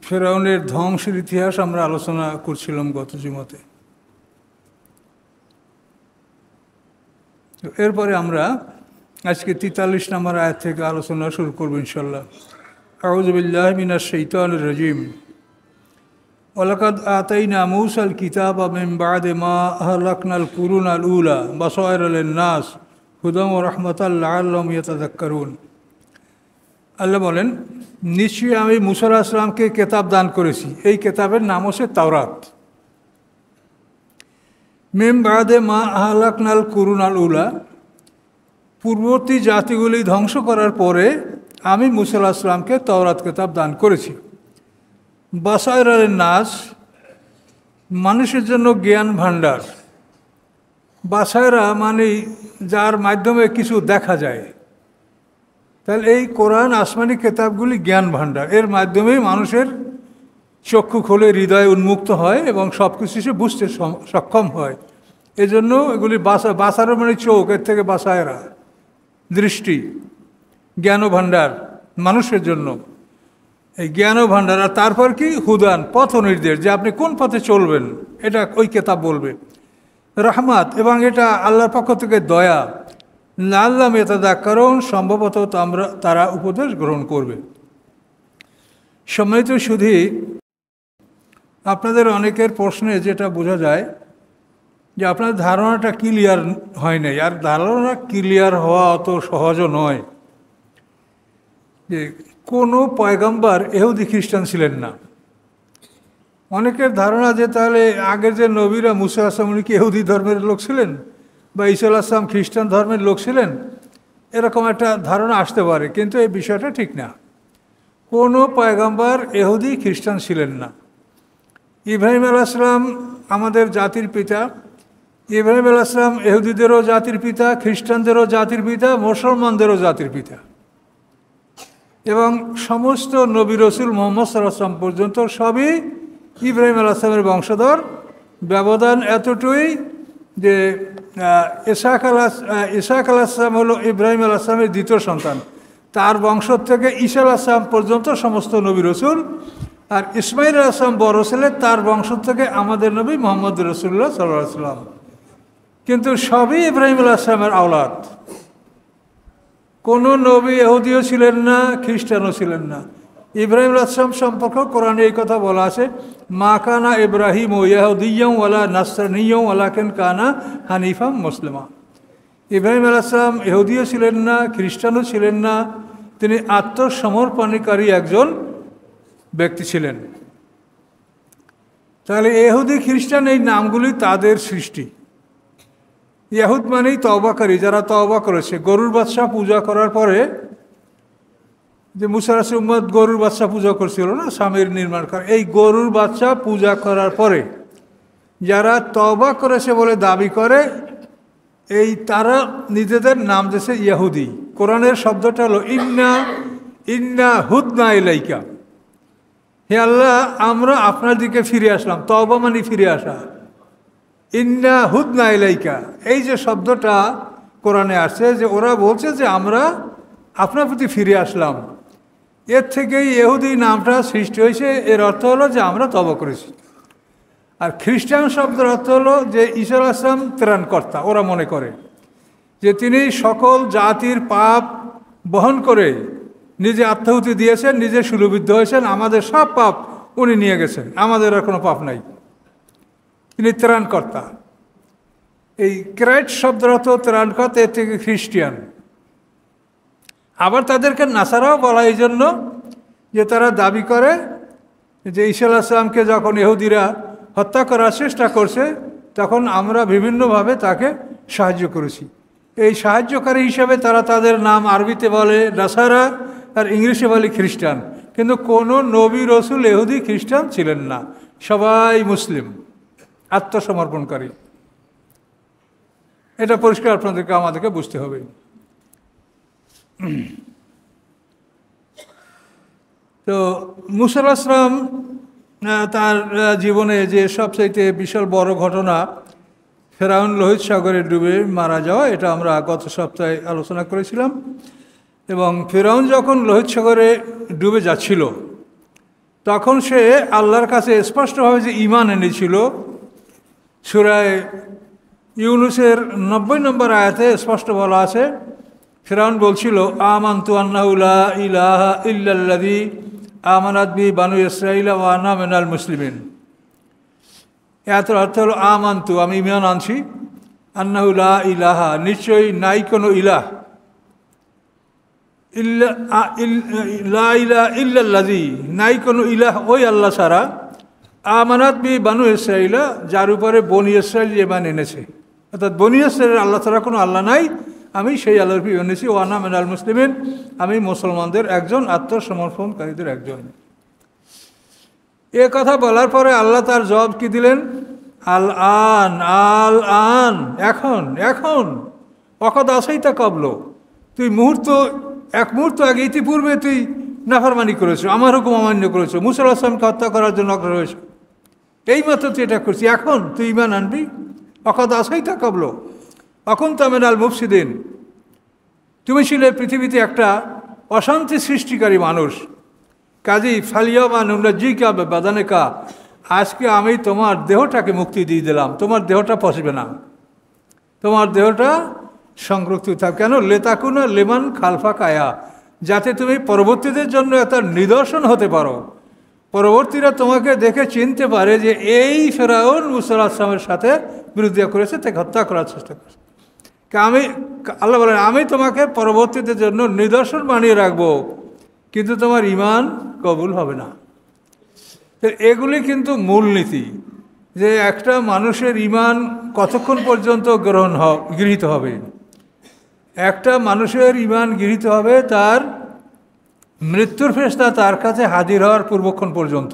ফেরাউনের ধ্বংসের ইতিহাস আমরা আলোচনা করছিলাম গত জুমাতে। এরপরে আমরা আজকে 43 নম্বর আয়াত থেকে আলোচনা শুরু করব ইনশাল্লাহ। আউযু বিল্লাহি মিনাশ শাইতানির রাজিম। ওয়ালাকাদ আতাইনা মূসাল কিতাবা মিন বা'দি মা আহলাকনাল কুরুনাল উলা বাসায়রা লিন-নাস হুদাম ওয়া রাহমাতাল লাআল্লাহুম ইয়াতাযাক্কারুন। আল্লাহ বলেন, নিশ্চয়ই আমি মূসা আলাইহিস সালামকে কিতাব দান করেছি। এই কিতাবের নাম হচ্ছে তাওরাত। মিন বা'দি মা আহলাকনাল কুরুনাল উলা, পূর্ববর্তী জাতিগুলি ধ্বংস করার পরে আমি মূসা আলাইহিস সালামকে তাওরাত কিতাব দান করেছি। বাসায়রা লিন-নাস, মানুষের জন্য জ্ঞান ভাণ্ডার। বাসায়রা মানে যার মাধ্যমে কিছু দেখা যায়। তাহলে এই কোরআন আসমানি কিতাবগুলি জ্ঞান ভাণ্ডার, এর মাধ্যমেই মানুষের চক্ষু খোলে, হৃদয় উন্মুক্ত হয় এবং সব কিছু সে বুঝতে সক্ষম হয়। এজন্য এগুলি বাসারা মানে চোখ, এর থেকে বাসায়রা দৃষ্টি, জ্ঞান ভাণ্ডার মানুষের জন্য, এই জ্ঞান ভাণ্ডার। আর তারপর কি? হুদান, পথ নির্দেশ, যে আপনি কোন পথে চলবেন এটা ওই কিতাব বলবে। রহমত, এবং এটা আল্লাহর পক্ষ থেকে দয়া। লাআল্লাহুম ইয়াতাযাক্কারুন, সম্ভবত তারা উপদেশ গ্রহণ করবে। সম্মানিত সুধী, আপনাদের অনেকের প্রশ্নে যেটা বোঝা যায় যে আপনার ধারণাটা ক্লিয়ার হয় নাই। আর ধারণা ক্লিয়ার হওয়া অত সহজও নয়। যে কোনো পয়গম্বর ইহুদি খ্রিস্টান ছিলেন না। অনেকের ধারণা যে তাহলে আগের যে নবীরা মুসা আলাইহিস সালাম কি ইহুদি ধর্মের লোক ছিলেন, বা ঈসা আলাইহিস সালাম খ্রিস্টান ধর্মের লোক ছিলেন, এরকম একটা ধারণা আসতে পারে। কিন্তু এই বিষয়টা ঠিক না। কোনো পয়গম্বর ইহুদি খ্রিস্টান ছিলেন না। ইব্রাহিম আলাইহিস সালাম আমাদের জাতির পিতা। ইব্রাহিম আলাইহিস সালাম ইহুদিদেরও জাতির পিতা, খ্রিস্টানদেরও জাতির পিতা, মুসলমানদেরও জাতির পিতা। এবং সমস্ত নবী রসুল মুহাম্মদ সাল্লাল্লাহু আলাইহি ওয়াসাল্লাম পর্যন্ত সবই ইব্রাহিম আলাইহিস সালামের বংশধর। ব্যবধান এতটুকুই যে ইসহাক আলাইহিস সালাম হলো ইব্রাহিম আলাইহিস সালামের দ্বিতীয় সন্তান। তার বংশ থেকে ঈসা আলাইহিস সালাম পর্যন্ত সমস্ত নবী রসুল। আর ইসমাইল আলাইহিস সালাম বড় ছেলে, তার বংশ থেকে আমাদের নবী মুহাম্মদ রাসূলুল্লাহ সাল্লাল্লাহু আলাইহি ওয়াসাল্লাম। কিন্তু সবই ইব্রাহিম আলাইহিস সালামের আওলাদ। কোনো নবী ইহুদিও ছিলেন না, খ্রিস্টানও ছিলেন না। ইব্রাহিম আলাইহিস সালাম সম্পর্কে কোরআনে এই কথা বলা আছে, মা কানা ইব্রাহিম ইয়াহুদিয়্যান ওয়ালা নাসরানিয়্যান ওয়ালাকিন কানা হানিফাম মুসলিমা। ইব্রাহিম আলাইহিস সালাম ইহুদিও ছিলেন না, খ্রিস্টানও ছিলেন না। তিনি আত্মসমর্পণকারী একজন ব্যক্তি ছিলেন। তাহলে ইহুদি খ্রিস্টান এই নামগুলি তাদের সৃষ্টি। ইহুদ মানেই তওবাকারী, যারা তওবা করেছে। গরুর বাচ্চা পূজা করার পরে, যে মুসা আলাইহিস উম্মত গরুর বাচ্চা পূজা করছিল না, স্বামীর নির্মাণ করা, এই গরুর বাচ্চা পূজা করার পরে যারা তওবা করেছে বলে দাবি করে, এই তারা নিজেদের নাম দিয়েছে ইহুদি। কোরআনের শব্দটা হলো ইন্না হুদনা ইলাইকা, হে আল্লাহ আমরা আপনার দিকে ফিরে আসলাম। তওবা মানে ফিরে আসা। ইন্না হুদনা ইলাইকা, এই যে শব্দটা কোরআনে আসছে, যে ওরা বলছে যে আমরা আপনার প্রতি ফিরে আসলাম, এর থেকেই ইহুদি নামটা সৃষ্টি হয়েছে। এর অর্থ হলো যে আমরা তওবা করেছি। আর খ্রিস্টান শব্দের অর্থ হলো যে ঈসা আলাইহিস সালাম ত্রাণকর্তা। ওরা মনে করে যে তিনি সকল জাতির পাপ বহন করে নিজে আত্মাহুতি দিয়েছেন, নিজে শূলবিদ্ধ হয়েছেন, আমাদের সব পাপ উনি নিয়ে গেছেন, আমাদের আর কোনো পাপ নাই, তিনি ত্রাণকর্তা। এই ক্রাইস্ট শব্দের অর্থ ত্রাণকর্তা, এর থেকে খ্রিস্টিয়ান। আবার তাদেরকে নাসারাও বলা এই জন্য যে তারা দাবি করে যে ঈসা আলাইহিস সালামকে যখন ইহুদিরা হত্যা করার চেষ্টা করছে, তখন আমরা বিভিন্নভাবে তাকে সাহায্য করেছি। এই সাহায্যকারী হিসাবে তারা তাদের নাম আরবিতে বলে নাসারা, আর ইংলিশে বলে খ্রিস্টান। কিন্তু কোনো নবী রসুল ইহুদি খ্রিস্টান ছিলেন না, সবাই মুসলিম, আত্মসমর্পণকারী। এটা পরিষ্কার আপনাদেরকে আমাদেরকে বুঝতে হবে। তো মুসা আলাইহিস সালাম তার জীবনে যে সবচাইতে বিশাল বড় ঘটনা, ফেরাউন লোহিত সাগরে ডুবে মারা যাওয়া, এটা আমরা গত সপ্তাহে আলোচনা করেছিলাম। এবং ফেরাউন যখন লোহিত সাগরে ডুবে যাচ্ছিল, তখন সে আল্লাহর কাছে স্পষ্টভাবে যে ঈমান এনেছিল, সূরা ইউনূসের ৯০ নম্বর আয়াতে স্পষ্ট বলা আছে, ফিরআউন বলছিল আমানতু আন্নাহু লা ইলাহা ইল্লাল্লাযী আমানাত বিহি বানু ইসরাঈল ওয়া আনা মিনাল মুসলিমিন। এর অর্থ হলো আমানতু, আমি ঈমান আনছি, আন্নাহু লা ইলাহা, নিশ্চয়ই নাই কোনো ইলাহ, লা ইলাহা ইল্লাল্লাযী, নাই কোনো ইলাহ ওই আল্লাহ ছাড়া, আমানাত বিহি বানু ইসরাঈল, যার উপরে বনী ইসরাঈল ঈমান এনেছে, অর্থাৎ বনী ইসরাঈলের আল্লাহ ছাড়া কোনো আল্লাহ নাই, আমি সেই আল্লাহর উপর ঈমান এনেছি, ওয়া আনা মিনাল মুসলিমিন, আমি মুসলমানদের একজন, আত্মসমর্পণকারীদের একজন। এ কথা বলার পরে আল্লাহ তার জবাব কি দিলেন? আল আন, এখন এখন, অকদ আসাইতা কবল, তুই এক মুহূর্ত আগে ইতিপূর্বে তুই নাফরমানি করেছো, আমার হুকুম অমান্য করেছো, মুসা আলাইহিস সালামকে হত্যা করার জন্য অগ্রসর হয়েছো, এইমাত্র তুই এটা করছিস, এখন তুই ঈমান আনবি? অকদ আসাইতা কবল অকুনতা মিনাল মুফসিদিন, তুমি ছিলে পৃথিবীতে একটা অশান্তি সৃষ্টিকারী মানুষ। কাজী ফালিয়ামা নুনজিকা বাদানেকা, আজকে আমি তোমার দেহটাকে মুক্তি দিয়ে দিলাম, তোমার দেহটা পচবে না, তোমার দেহটা সংরক্ষিত থাক। কেন? লেতাকুনা লেমান খালফা কায়া, যাতে তুমি পরবর্তীদের জন্য একটা নিদর্শন হতে পারো, পরবর্তীরা তোমাকে দেখে চিনতে পারে যে এই ফেরাউন মুসা আলাইহিস সালামের সাথে বিরোধিতা করেছে, তাকে হত্যা করার চেষ্টা করেছে। আল্লাহ বলেন আমি তোমাকে পরবর্তীদের জন্য নিদর্শন বানিয়ে রাখবো, কিন্তু তোমার ঈমান কবুল হবে না। এগুলি কিন্তু মূলনীতি, যে একটা মানুষের ঈমান কতক্ষণ পর্যন্ত গৃহীত হবে। একটা মানুষের ঈমান গৃহীত হবে তার মৃত্যুর ফেরেশতা তার কাছে হাজির হওয়ার পূর্বক্ষণ পর্যন্ত,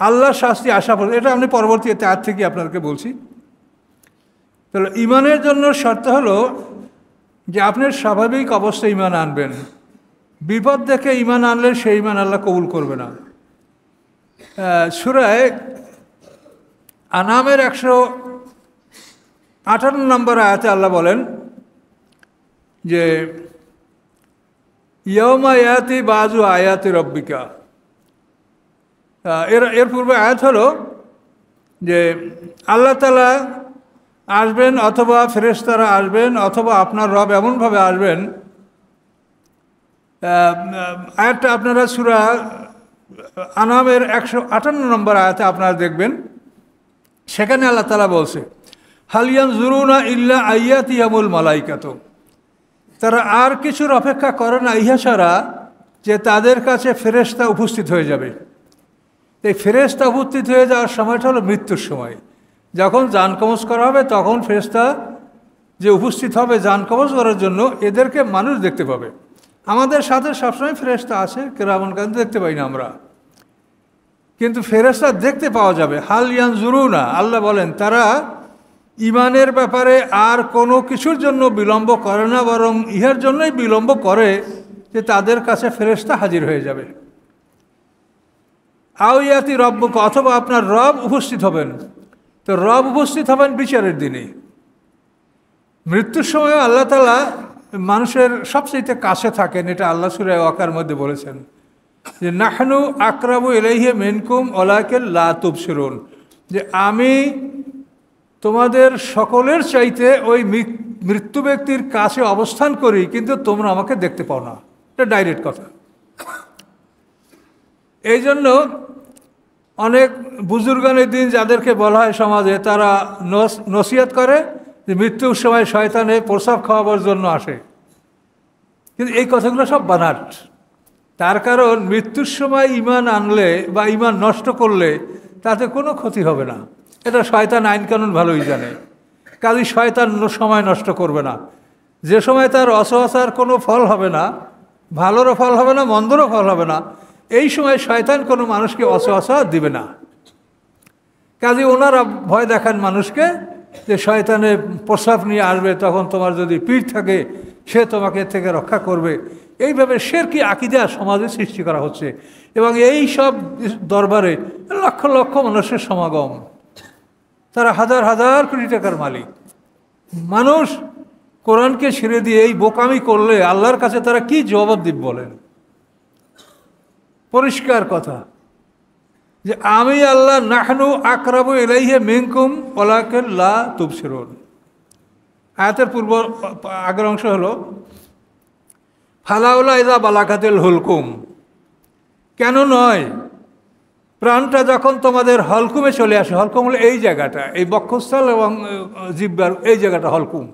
আল্লাহর শাস্তি আসা পর্যন্ত। এটা আমি পরবর্তী আয়াত থেকে আপনাদেরকে বলছি। তাহলে ঈমানের জন্য শর্ত হলো যে আপনি স্বাভাবিক অবস্থায় ঈমান আনবেন, বিপদ দেখে ঈমান আনলে সেই ঈমান আল্লাহ কবুল করবে না। সূরা আনামের 158 নম্বর আয়াতে আল্লাহ বলেন যে ইয়াউমা ইয়াতি বাযু আয়াতি রাব্বিকা, এর পূর্বে আয়াত হলো যে আল্লাহ তাআলা আসবেন, অথবা ফেরেশতারা আসবেন, অথবা আপনার রব এমনভাবে আসবেন। আয়াতটা আপনারা সূরা আনামের 158 নম্বর আয়াতে আপনারা দেখবেন, সেখানে আল্লাহ তাআলা বলছে হাল ইয়ানজুরুনা ইল্লা আইয়াতিয়ামুল মালাইকাতু, তারা আর কিছুর অপেক্ষা করে না ইহা ছাড়া যে তাদের কাছে ফেরেশতা উপস্থিত হয়ে যাবে। এই ফেরেশতা উপস্থিত হয়ে যাওয়ার সময়টা হলো মৃত্যুর সময়, যখন জান কবজ করা হবে তখন ফেরেশতা যে উপস্থিত হবে জান কবজ করার জন্য, এদেরকে মানুষ দেখতে পাবে। আমাদের সাথে সবসময় ফেরেশতা আছে, কিরামান কাতিব দেখতে পাই না আমরা, কিন্তু ফেরেশতা দেখতে পাওয়া যাবে। হাল ইয়ানজুরুনা, আল্লাহ বলেন তারা ঈমানের ব্যাপারে আর কোনো কিছুর জন্য বিলম্ব করে না, বরং ইহার জন্যই বিলম্ব করে যে তাদের কাছে ফেরেশতা হাজির হয়ে যাবে। আও ইয়াতি রব্বুকা, অথবা আপনার রব উপস্থিত হবেন। তো রব উপস্থিত হবেন বিচারের দিনে। মৃত্যুর সময় আল্লাহ তাআলা মানুষের সবচেয়ে কাছে থাকেন, এটা আল্লাহ সূরা ওয়াকার মধ্যে বলেছেন যে নাহনু আকরাবু ইলাইহি মিনকুম ওয়ালাকিন লা তুবসিরুন, যে আমি তোমাদের সকলের চাইতে ওই মৃত্যু ব্যক্তির কাছে অবস্থান করি, কিন্তু তোমরা আমাকে দেখতে পাও না। এটা ডাইরেক্ট কথা। এই জন্য অনেক বুজুর্গানের দিন যাদেরকে বলা হয় সমাজে, তারা নসিহত করে যে মৃত্যুর সময় শয়তানে প্রসাব খাওয়াবার জন্য আসে, কিন্তু এই কথাগুলো সব বানাট। তার কারণ মৃত্যুর সময় ঈমান আনলে বা ঈমান নষ্ট করলে তাতে কোনো ক্ষতি হবে না, এটা শয়তান আইন কানুন ভালোই জানে। কাজেই শয়তান সময় নষ্ট করবে না। যে সময় তার অসহসার কোনো ফল হবে না, ভালোরও ফল হবে না, মন্দরও ফল হবে না, এই সময় শয়তান কোনো মানুষকে অসহসা দিবে না। কাজে ওনারা ভয় দেখান মানুষকে যে শয়তানে প্রস্রাব নিয়ে আসবে, তখন তোমার যদি পীর থাকে সে তোমাকে এর থেকে রক্ষা করবে। এইভাবে শিরকি আকীদা সমাজে সৃষ্টি করা হচ্ছে, এবং এই সব দরবারে লক্ষ লক্ষ মানুষের সমাগম, তারা হাজার হাজার কোটি টাকার মালিক। মানুষ কোরআনকে ছেড়ে দিয়ে এই বোকামি করলে আল্লাহর কাছে তারা কি জবাব দিবে বলেন? পরিষ্কার কথা যে আমি আল্লাহ নাহনু আকরাবু ইলাইহি মিনকুম ওয়ালাকিন লা তুবসিরুন। আয়াতের আগের অংশ হলো ফালাউলা ইযা বালাগাতিল হুলকুম, কেন নয় প্রাণটা যখন তোমাদের হলকুমে চলে আসে। হলকুম হলো এই জায়গাটা, এই বক্ষস্থল এবং জিহ্বার এই জায়গাটা হলকুম।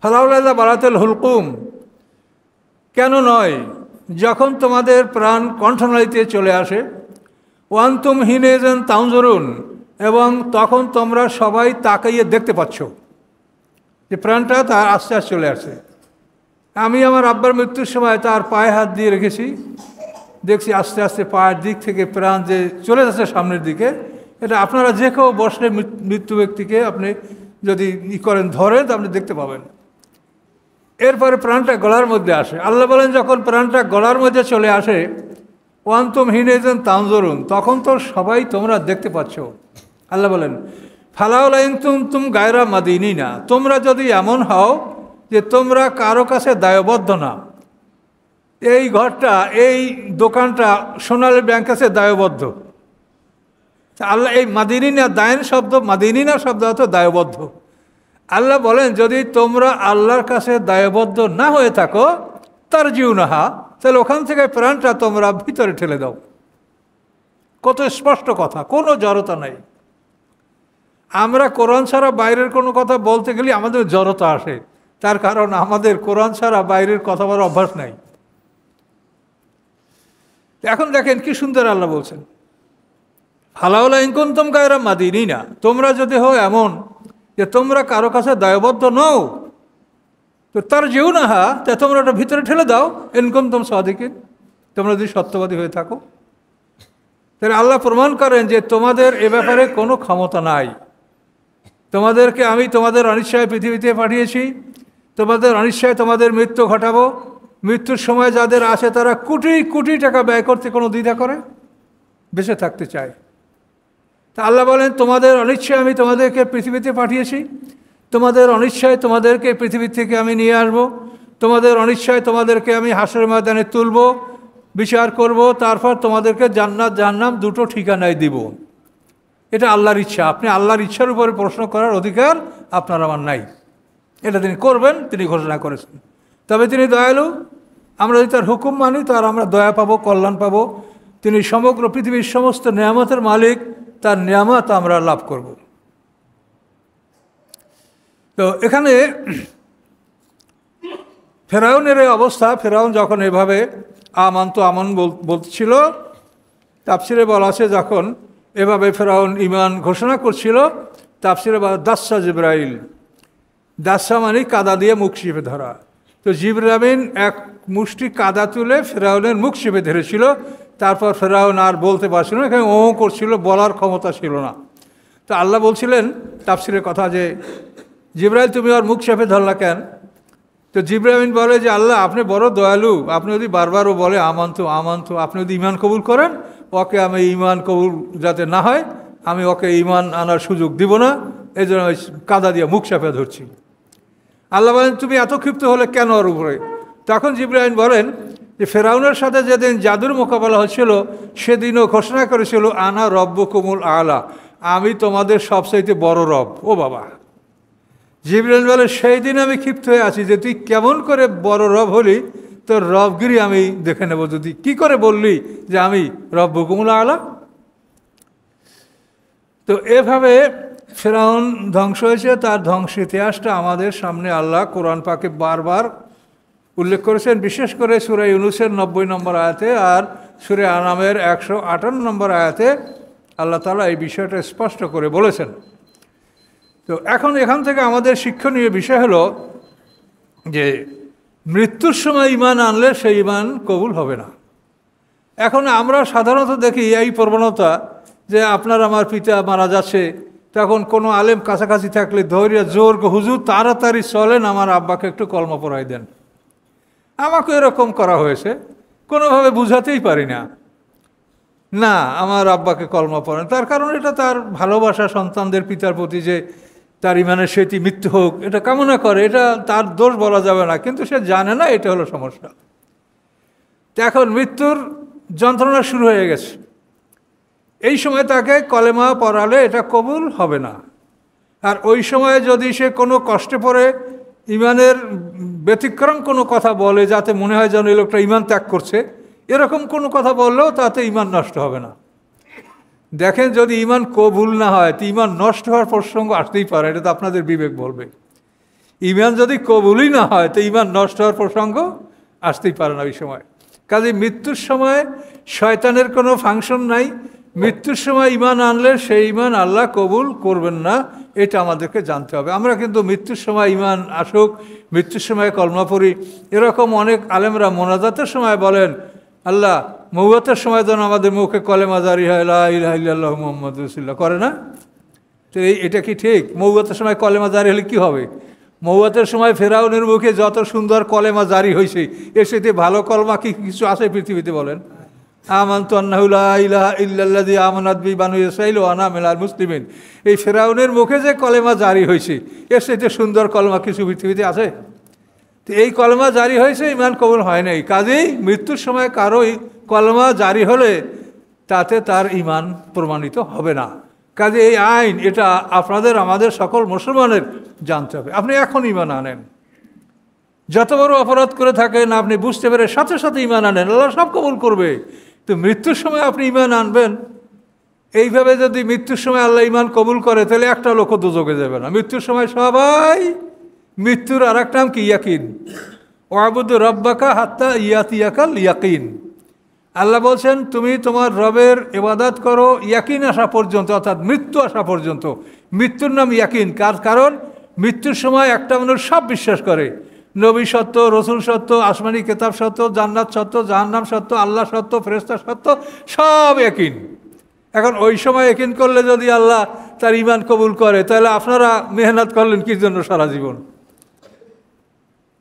ফালাউলা ইযা বালাগাতিল হুলকুম, কেন নয় যখন তোমাদের প্রাণ কণ্ঠনালীতে চলে আসে। ওয়ান্তুম হিনেজান তানজুরুন, এবং তখন তোমরা সবাই তাকাইয়ে দেখতে পাচ্ছ যে প্রাণটা তার আস্তে আস্তে চলে আসে। আমি আমার আব্বার মৃত্যুর সময় তার পায়ে হাত দিয়ে রেখেছি, দেখছি আস্তে আস্তে পায়ের দিক থেকে প্রাণ যে চলে যাচ্ছে সামনের দিকে। এটা আপনারা যে কেউ বসলে মৃত্যু ব্যক্তিকে আপনি যদি করেন ধরেন তো আপনি দেখতে পাবেন। এরপরে প্রাণটা গলার মধ্যে আসে। আল্লাহ বলেন যখন প্রাণটা গলার মধ্যে চলে আসে, ওয়ান্তুম হিনেজান তানজুরুন, তখন তো সবাই তোমরা দেখতে পাচ্ছ। আল্লাহ বলেন ফালাউলা ইন কুনতুম গায়রা মাদিনিনা, তোমরা যদি এমন হও যে তোমরা কারো কাছে দায়বদ্ধ না। এই ঘরটা, এই দোকানটা সোনালী ব্যাংক কাছে দায়বদ্ধ। আল্লাহ এই মাদিনিনা, দায়ন শব্দ, মাদিনিনা শব্দ অর্থ দায়বদ্ধ। আল্লাহ বলেন যদি তোমরা আল্লাহর কাছে দায়বদ্ধ না হয়ে থাকো তার জিউনাহা, তাহলে ওখান থেকে প্রাণটা তোমরা ভিতরে ঠেলে দাও। কত স্পষ্ট কথা, কোনো জড়তা নাই। আমরা কোরআন ছাড়া বাইরের কোনো কথা বলতে গেলে আমাদের জড়তা আসে, তার কারণ আমাদের কোরআন ছাড়া বাইরের কথা বলার অভ্যাস নাই। এখন দেখেন কি সুন্দর আল্লাহ বলছেন, ফালাউলা ইন কুনতুম গায়রা মাদিনিনা, তোমরা যদি হও এমন যে তোমরা কারো কাছে দায়বদ্ধ নও, তো তার যেও না হা, তা তোমরা ওটা ভিতরে ঠেলে দাও। ইন কুনতুম সাদিকিন, তোমরা যদি সত্যবাদী হয়ে থাকো। তাহলে আল্লাহ প্রমাণ করেন যে তোমাদের এ ব্যাপারে কোনো ক্ষমতা নাই। তোমাদেরকে আমি তোমাদের অনিশ্চয় পৃথিবীতে পাঠিয়েছি, তোমাদের অনিশ্চয় তোমাদের মৃত্যু ঘটাবো। মৃত্যুর সময় যাদের আসে তারা কোটি কোটি টাকা ব্যয় করতে কোনো দ্বিধা করে, বেঁচে থাকতে চায়। তা আল্লাহ বলেন তোমাদের অনিশ্চয় আমি তোমাদেরকে পৃথিবীতে পাঠিয়েছি, তোমাদের অনিশ্চয় তোমাদেরকে পৃথিবী থেকে আমি নিয়ে আসবো, তোমাদের অনিশ্চয় তোমাদেরকে আমি হাসরের ময়দানে তুলব, বিচার করব, তারপর তোমাদেরকে জান্নাত জাহান্নাম দুটো ঠিকানায় দিব। এটা আল্লাহর ইচ্ছা। আপনি আল্লাহর ইচ্ছার উপরে প্রশ্ন করার অধিকার আপনার আমার নাই। এটা তিনি করবেন, তিনি ঘোষণা করেছেন। তবে তিনি দয়ালু, আমরা যদি তার হুকুম মানি তার আমরা দয়া পাবো, কল্যাণ পাবো। তিনি সমগ্র পৃথিবীর সমস্ত নিয়ামতের মালিক, তার নিয়ামত আমরা লাভ করব। তো এখানে ফেরাউনের এই অবস্থা, ফেরাউন যখন এভাবে আমান্ত আমন বলছিল, তাফসিরে বলা আছে যখন এভাবে ফেরাউন ঈমান ঘোষণা করছিল, তাফসিরে বলা দাসা জিবরাইল, দাসা মানে কাদা দিয়ে মুখ চেপে ধরা। তো জিবরাইল এক মুষ্টি কাদা তুলে ফেরাউনের মুখ চেপে ধরেছিল। তারপর ফেরাউন আর বলতে পারছিল না, এখানে ও করছিল, বলার ক্ষমতা ছিল না। তো আল্লাহ বলছিলেন তাফসিরের কথা যে জিবরাইল তুমি ওর মুখ চেপে ধরলা কেন? তো জিবরাইল বলে যে আল্লাহ আপনি বড় দয়ালু, আপনি যদি বারবারও বলে আমান্তু আমান্তু, আপনি যদি ঈমান কবুল করেন, ওকে আমি ঈমান কবুল যাতে না হয় আমি ওকে ঈমান আনার সুযোগ দিব না, এই জন্য আমি কাদা দিয়ে মুখ চেপে ধরছি। আল্লাহ বলেন তুমি এত ক্ষিপ্ত হলে কেন ওর উপরে? তখন জিবরাইল বলেন যে ফেরাউনের সাথে যেদিন জাদুর মোকাবেলা হচ্ছিল সেদিনও ঘোষণা করেছিল আনা রব্বুকুমুল আলা, আমি তোমাদের সবচাইতে বড় রব। ও বাবা, জিবরাইল বলে সেই দিন আমি ক্ষিপ্ত হয়ে আছি যে তুই কেমন করে বড় রব হলি, তোর রবগিরি আমি দেখে নেব। যদি কি করে বললি যে আমি রব্বুকুমুল আলা? তো এভাবে ফেরাউন ধ্বংস হয়েছে। তার ধ্বংস ইতিহাসটা আমাদের সামনে আল্লাহ কোরআন পাকে বারবার উল্লেখ করেছেন, বিশেষ করে সূরা ইউনূসের 90 নম্বর আয়াতে আর সূরা আনামের 158 নম্বর আয়াতে আল্লাহ তাআলা এই বিষয়টা স্পষ্ট করে বলেছেন। তো এখন এখান থেকে আমাদের শিক্ষণীয় বিষয় হলো যে মৃত্যুর সময় ঈমান আনলে সেই ঈমান কবুল হবে না। এখন আমরা সাধারণত দেখি এই প্রবণতা যে আপনার আমার পিতা মারা যাচ্ছে, তখন কোনো আলেম কাছাকাছি থাকলে ধৈর্য জোর হুজুর তাড়াতাড়ি চলেন আমার আব্বাকে একটু কলমা পড়াই দেন। আমাকে এরকম করা হয়েছে, কোনোভাবে বুঝাতেই পারি না, না আমার আব্বাকে কলমা পড়েন। তার কারণ এটা তার ভালোবাসা সন্তানদের পিতার প্রতি, যে তার ইমানের সেটি মৃত্যু হোক এটা কামনা করে, এটা তার দোষ বলা যাবে না, কিন্তু সে জানে না এটা হলো সমস্যা। এখন মৃত্যুর যন্ত্রণা শুরু হয়ে গেছে, এই সময় তাকে কলেমা পড়ালে এটা কবুল হবে না। আর ওই সময়ে যদি সে কোনো কষ্টে পড়ে ইমানের ব্যতিক্রম কোনো কথা বলে, যাতে মনে হয় যেন এই লোকটা ইমান ত্যাগ করছে, এরকম কোনো কথা বললেও তাতে ইমান নষ্ট হবে না। দেখেন, যদি ইমান কবুল না হয় তো ইমান নষ্ট হওয়ার প্রসঙ্গ আসতেই পারে, এটা তো আপনাদের বিবেক বলবে। ইমান যদি কবুলই না হয় তো ইমান নষ্ট হওয়ার প্রসঙ্গ আসতেই পারে না ওই সময়। কাজে মৃত্যুর সময় শয়তানের কোনো ফাংশন নাই। মৃত্যুর সময় ইমান আনলে সেই ইমান আল্লাহ কবুল করবেন না, এটা আমাদেরকে জানতে হবে। আমরা কিন্তু মৃত্যুর সময় ইমান আসুক, মৃত্যুর সময় কলমা পড়ি, এরকম অনেক আলেমরা মোনাজাতের সময় বলেন, আল্লাহ মৌয়াতের সময় যেন আমাদের মুখে কলেমা জারি হয়, লা ইলাহা ইল্লাল্লাহু মুহাম্মাদুর রাসূলুল্লাহ, করে না? তো এটা কি ঠিক? মৌয়াতের সময় কলেমা জারি হলে কি হবে? মৌয়াতের সময় ফেরাউনের মুখে যত সুন্দর কলেমা জারি হয়েছে, এর সাথে ভালো কলমা কি কিছু আছে পৃথিবীতে? বলেন। আমানতু আন্নাহু লা ইলাহা ইল্লাল্লাযী আমানাত বিহি বানু ইসরাঈল ওয়া আনা মিনাল মুসলিমিন, এই ফেরাউনের মুখে যে কলেমা জারি হয়েছে, এর সাথে সুন্দর কলমা কিছু পৃথিবীতে আছে? তো এই কলমা জারি হয়েছে, ইমান কবুল হয় নাই। কাজেই মৃত্যুর সময় কারো কলমা জারি হলে তাতে তার ইমান প্রমাণিত হবে না। কাজে এই আইন, এটা আপনাদের আমাদের সকল মুসলমানের জানতে হবে। আপনি এখন ইমান আনেন, যত বড় অপরাধ করে থাকেন আপনি বুঝতে পেরে সাথে সাথে ইমান আনেন, আল্লাহ সব কবুল করবে। তো মৃত্যুর সময় আপনি ইমান আনবেন, এইভাবে যদি মৃত্যুর সময় আল্লাহ ইমান কবুল করে তাহলে একটা লোকও দোজখে যাবে না। মৃত্যুর সময় সবাই, মৃত্যুর আর এক নাম কি? ইয়াকিন। ওয়াবুদু রব্বাকা হাত্তা ইয়াতিয়াকাল ইয়াকিন। আল্লাহ বলছেন তুমি তোমার রবের ইবাদত করো ইয়াকিন আসা পর্যন্ত, অর্থাৎ মৃত্যু আসা পর্যন্ত। মৃত্যুর নাম ইয়াকিন। কারণ মৃত্যুর সময় একটা মানুষ সব বিশ্বাস করে, নবী সত্য, রসুল সত্য, আসমানি কেতাব সত্য, জান্নাত সত্য, জাহান্নাম সত্য, আল্লাহ সত্য, ফেরেশতা সত্য, সব ইয়াকিন। এখন ওই সময় ইয়াকিন করলে যদি আল্লাহ তার ইমান কবুল করে, তাহলে আপনারা মেহনত করলেন কি জন্য সারা জীবন?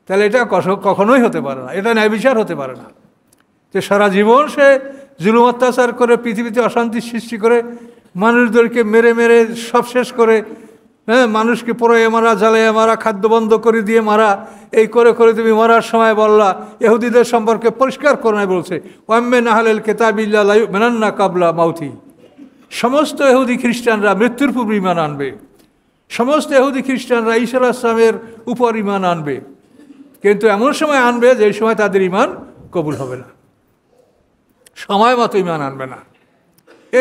তাহলে এটা কখনোই হতে পারে না, এটা ন্যায় বিচার হতে পারে না। যে সারা জীবন সে জুলুম অত্যাচার করে, পৃথিবীতে অশান্তি সৃষ্টি করে, মানুষদেরকে মেরে মেরে সব শেষ করে, হ্যাঁ, মানুষকে পোড়াইয়ে মারা, জ্বালাইয়ে মারা, খাদ্য বন্ধ করে দিয়ে মারা, এই করে করে তুমি মরার সময় বললা ইহুদিদের সম্পর্কে পরিষ্কার করোনায় বলছে, ওয়াম্মে নাহালেল কেতাবিল্লা লা ইউমিনান্না কাবলা মাউতি। সমস্ত ইহুদি খ্রিস্টানরা মৃত্যুর পূর্বে ঈমান আনবে, সমস্ত ইহুদি খ্রিস্টানরা ঈসা আলাইহিস সালামের উপর ঈমান আনবে, কিন্তু এমন সময় আনবে যে সময় তাদের ঈমান কবুল হবে না, সময় মতো ঈমান আনবে না।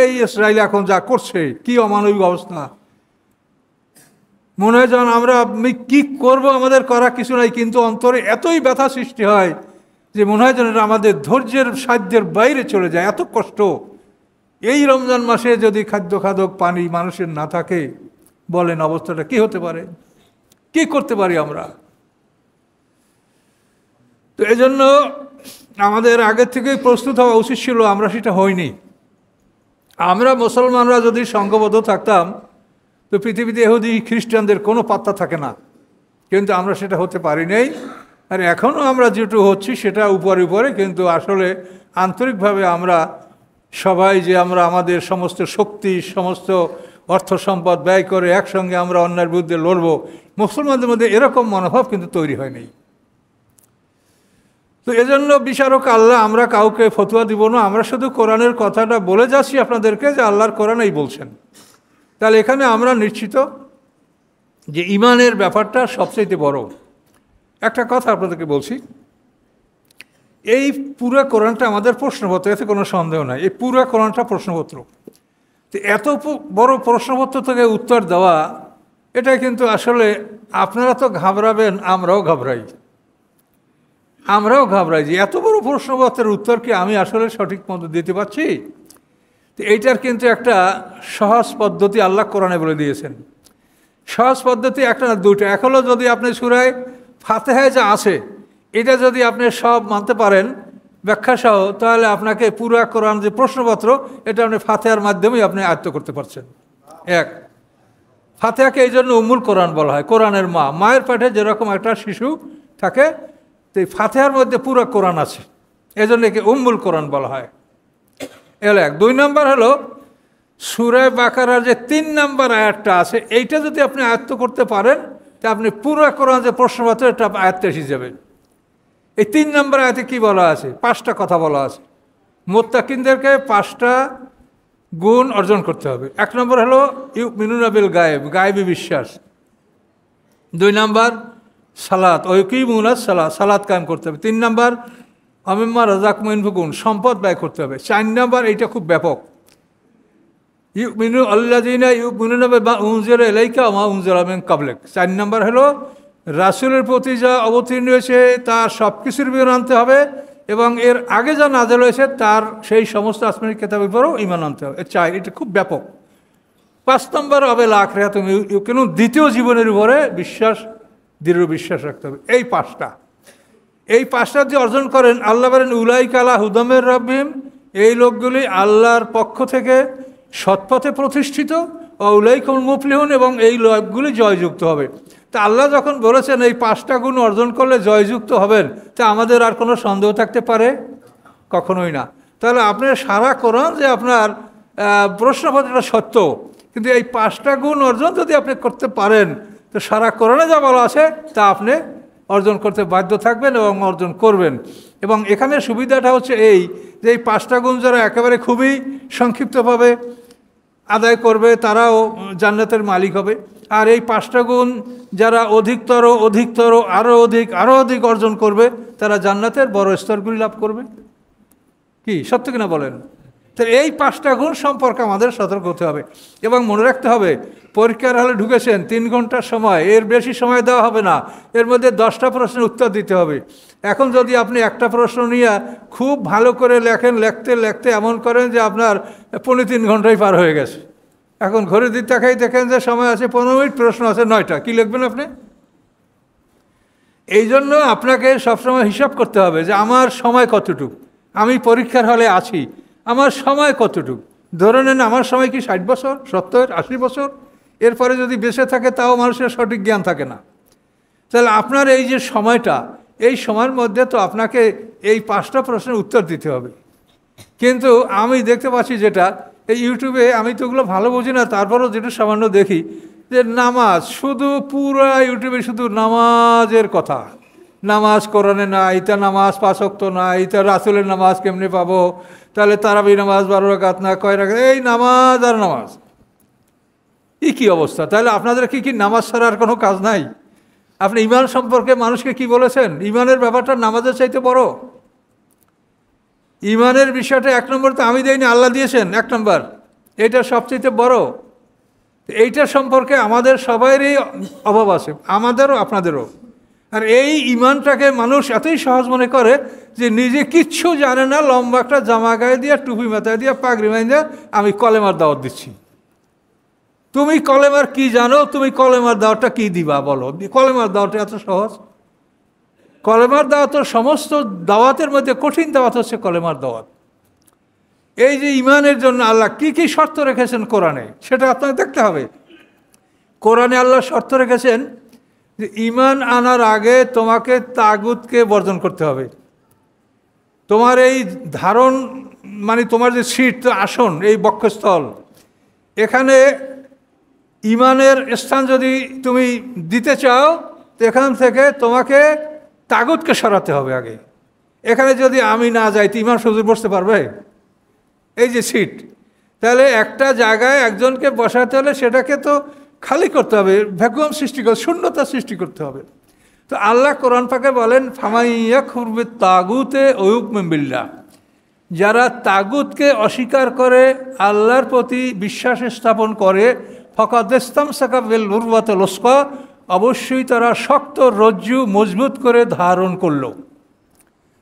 এই ইসরায়েল এখন যা করছে, কি অমানবিক অবস্থা! মনে হয় যেন আমরা কি করব, আমাদের করা কিছু নাই, কিন্তু অন্তরে এতই ব্যথা সৃষ্টি হয় যে মনে হয় যেন এটা আমাদের ধৈর্যের সাধ্যের বাইরে চলে যায়, এত কষ্ট। এই রমজান মাসে যদি খাদ্য খাদক পানি মানুষের না থাকে, বলেন অবস্থাটা কি হতে পারে? কি করতে পারি আমরা? তো এজন্য আমাদের আগের থেকেই প্রস্তুত হওয়া উচিত ছিল, আমরা সেটা হইনি। আমরা মুসলমানরা যদি সংঘবদ্ধ থাকতাম তো পৃথিবীতে ইহুদি খ্রিস্টানদের কোনো পাত্তা থাকে না, কিন্তু আমরা সেটা হতে পারি নাই। আর এখনও আমরা যেটু হচ্ছি সেটা উপরে উপরে, কিন্তু আসলে আন্তরিকভাবে আমরা সবাই যে আমরা আমাদের সমস্ত শক্তি, সমস্ত অর্থ সম্পদ ব্যয় করে একসঙ্গে আমরা অন্যায়ের বিরুদ্ধে লড়ব, মুসলমানদের মধ্যে এরকম মনোভাব কিন্তু তৈরি হয়নি। তো এজন্য বিচারক আল্লাহ, আমরা কাউকে ফতোয়া দিব না, আমরা শুধু কোরআনের কথাটা বলে যাচ্ছি আপনাদেরকে যে আল্লাহর কোরআনেই বলছেন। তাহলে এখানে আমরা নিশ্চিত যে ঈমানের ব্যাপারটা সবচেয়ে বড়। একটা কথা আপনাদেরকে বলছি, এই পুরো কোরআনটা আমাদের প্রশ্নপত্র, এতে কোনো সন্দেহ নাই, এই পুরো কোরআনটা প্রশ্নপত্র। তো এত বড় প্রশ্নপত্র থেকে উত্তর দেওয়া, এটা কিন্তু আসলে আপনারা তো ঘাবড়াবেন, আমরাও ঘাবড়াই যে এত বড় প্রশ্নপত্রের উত্তর কি আমি আসলে সঠিক মতো দিতে পারছি? তো এইটার কিন্তু একটা সহজ পদ্ধতি আল্লাহ কোরআনে বলে দিয়েছেন। সহজ পদ্ধতি একটা না দুটো। এক হলো, যদি আপনি সূরা ফাতিহায় যা আছে এটা যদি আপনি সব মানতে পারেন ব্যাখ্যা সহ, তাহলে আপনাকে পুরো কোরআন যে প্রশ্নপত্র, এটা আপনি ফাতিহার মাধ্যমেই আপনি আয়ত্ত করতে পারছেন। এক, ফাতিহাকে এই জন্য উম্মুল কোরআন বলা হয়, কোরআনের মা। মায়ের পেটে যেরকম একটা শিশু থাকে, তো এই ফাতিহার মধ্যে পুরো কোরআন আছে, এজন্য একে উম্মুল কোরআন বলা হয়। এল এক। 2 নম্বর হলো, সূরা বাকারার যে 3 নম্বর আয়াতটা আছে, এইটা যদি আপনি আয়ত্ত করতে পারেন তা আপনি পুরো কোরআন যে প্রশ্নপত্র, এটা আয়ত্তে এসে যাবে। এই 3 নম্বর আয়াতে কি বলা আছে? 5টা কথা বলা আছে। মুত্তাকিনদেরকে 5টা গুণ অর্জন করতে হবে। 1 নম্বর হলো ইউমিনুনা বিল গায়েব, গায়েবী বিশ্বাস। 2 নম্বর সালাত, ওয়াকিমুনাস সালাত, সালাত কায়েম করতে হবে। 3 নম্বর আমিম্মা রাযাকহুম ইউনফিকুন, সম্পদ ব্যয় করতে হবে। 4 নম্বর, এইটা খুব ব্যাপক, ইউমিনু আল্লাযীনা ইউমিনুনা বিমা উনজিলা ইলাইকা ওয়া মা উনজিলা মিন ক্বাবলিক। 4 নম্বর হলো রাসূলের প্রতি যা অবতীর্ণ হয়েছে তার সব কিছুর বিবরণ আনতে হবে এবং এর আগে যা নাযিল হয়েছে তার সেই সমস্ত আসমানি কিতাবের উপরও ঈমান আনতে হবে। এটা খুব ব্যাপক। 5 নম্বর আবিল আখিরাত ইউকিনুন, দ্বিতীয় জীবনের উপরে বিশ্বাস, দৃঢ় বিশ্বাস রাখতে হবে। এই 5টা যদি অর্জন করেন, আল্লাহ বলেন উলাইকা আলা হুদাম মির রাব্বিহিম, এই লোকগুলি আল্লাহর পক্ষ থেকে সৎপথে প্রতিষ্ঠিত, ও উলাইকা হুমুল মুফলিহুন, এবং এই লোকগুলি জয়যুক্ত হবে। তা আল্লাহ যখন বলেছেন এই 5টা গুণ অর্জন করলে জয়যুক্ত হবেন, তা আমাদের আর কোনো সন্দেহ থাকতে পারে? কখনোই না। তাহলে আপনার সারা কোরআন যে আপনার প্রশ্নপত্রটা সত্য, কিন্তু এই 5টা গুণ অর্জন যদি আপনি করতে পারেন, তো সারা কোরআনে যা বলা আছে তা আপনি অর্জন করতে বাধ্য থাকবেন এবং অর্জন করবেন। এবং এখানে সুবিধাটা হচ্ছে এই যে এই 5টা গুণ যারা একেবারে খুবই সংক্ষিপ্তভাবে আদায় করবে তারাও জান্নাতের মালিক হবে, আর এই 5টা গুণ যারা অধিকতর আরও অধিক অর্জন করবে তারা জান্নাতের বড় স্তরগুলি লাভ করবে। কি সত্য কিনা বলেন? তো এই 5টা গুণ সম্পর্কে আমাদের সতর্ক হতে হবে এবং মনে রাখতে হবে, পরীক্ষার হলে ঢুকেছেন 3 ঘন্টার সময়, এর বেশি সময় দেওয়া হবে না, এর মধ্যে 10টা প্রশ্নের উত্তর দিতে হবে। এখন যদি আপনি একটা প্রশ্ন নিয়ে খুব ভালো করে লেখেন, লিখতে এমন করেন যে আপনার 3.25 ঘন্টাই পার হয়ে গেছে, এখন ঘড়ির দিক তাকাই দেখেন যে সময় আছে 15 মিনিট, প্রশ্ন আছে 9টা, কী লিখবেন আপনি? এই জন্য আপনাকে সবসময় হিসাব করতে হবে যে আমার সময় কতটুকু, আমি পরীক্ষার হলে আছি, আমার সময় কতটুকু। ধরে নেন আমার সময় কি 60 বছর, 70, 80 বছর, এরপরে যদি বেঁচে থাকে তাও মানুষের সঠিক জ্ঞান থাকে না। তাহলে আপনার এই যে সময়টা, এই সময়ের মধ্যে তো আপনাকে এই 5টা প্রশ্নের উত্তর দিতে হবে। কিন্তু আমি দেখতে পাচ্ছি যেটা এই ইউটিউবে, আমি তো ওগুলো ভালো বুঝি না, তারপরেও যেটা সামান্য দেখি যে নামাজ, শুধু পুরো ইউটিউবে শুধু নামাজের কথা, নামাজ কোরআনে নাই, তা নামাজ 5 ওয়াক্ত নাই, তা রাসূলের নামাজ কেমনে পাবো, তাহলে তারাবি নামাজ 12 রাকাত না কয় রাকাত, এই নামাজ আর নামাজ। কি অবস্থা! তাহলে আপনাদের কি নামাজ ছাড়া আর কোনো কাজ নাই? আপনি ঈমান সম্পর্কে মানুষকে কি বলেছেন? ঈমানের ব্যাপারটা নামাজের চাইতে বড়। ঈমানের বিষয়টা 1 নম্বর তো আমি দেইনি, আল্লাহ দিয়েছেন 1 নম্বর, এটা সবচেয়ে বড়। এইটা সম্পর্কে আমাদের সবাইরই অভাব আছে, আমাদেরও আপনাদেরও। আর এই ঈমানটাকে মানুষ এতই সহজ মনে করে যে নিজে কিচ্ছু জানে না, লম্বা একটা জামা গায়ে দিয়ে, টুপি মাথায় দিয়ে, পাগড়ি বাঁধে আমি কলেমার দাওয়াত দিচ্ছি। তুমি কলেমার কি জানো? তুমি কলেমার দাওয়াতটা কি দিবা বলো? কলেমার দাওয়াতটা এত সহজ? কলেমার দাওয়াত, সমস্ত দাওয়াতের মধ্যে কঠিন দাওয়াত হচ্ছে কলেমার দাওয়াত। এই যে ঈমানের জন্য আল্লাহ কি শর্ত রেখেছেন কোরআনে, সেটা আপনাকে দেখতে হবে। কোরআনে আল্লাহ শর্ত রেখেছেন যে ঈমান আনার আগে তোমাকে তাগুতকে বর্জন করতে হবে। তোমার এই ধারণ, মানে তোমার যে সিট, আসন, এই বক্ষস্থল, এখানে ঈমানের স্থান যদি তুমি দিতে চাও, তো এখান থেকে তোমাকে তাগুতকে সরাতে হবে আগে। এখানে যদি আমি না যাই তো ঈমান হুজুর বসতে পারবে? এই যে সিট, তাহলে একটা জায়গায় একজনকে বসাতে হলে সেটাকে তো খালি করতে হবে, ভ্যাকুয়াম সৃষ্টি করতে, শূন্যতা সৃষ্টি করতে হবে। তো আল্লাহ কোরআন পাকে বলেন ফামাইয়াকফুর বিত-তাগুতে ওয়া ইউমিন বিল্লাহ, যারা তাগুতকে অস্বীকার করে আল্লাহর প্রতি বিশ্বাস স্থাপন করে, ফাকাদ ইসতামসাকা বিল উরওয়াতিল উসকা, অবশ্যই তারা শক্ত রজ্জু মজবুত করে ধারণ করলো।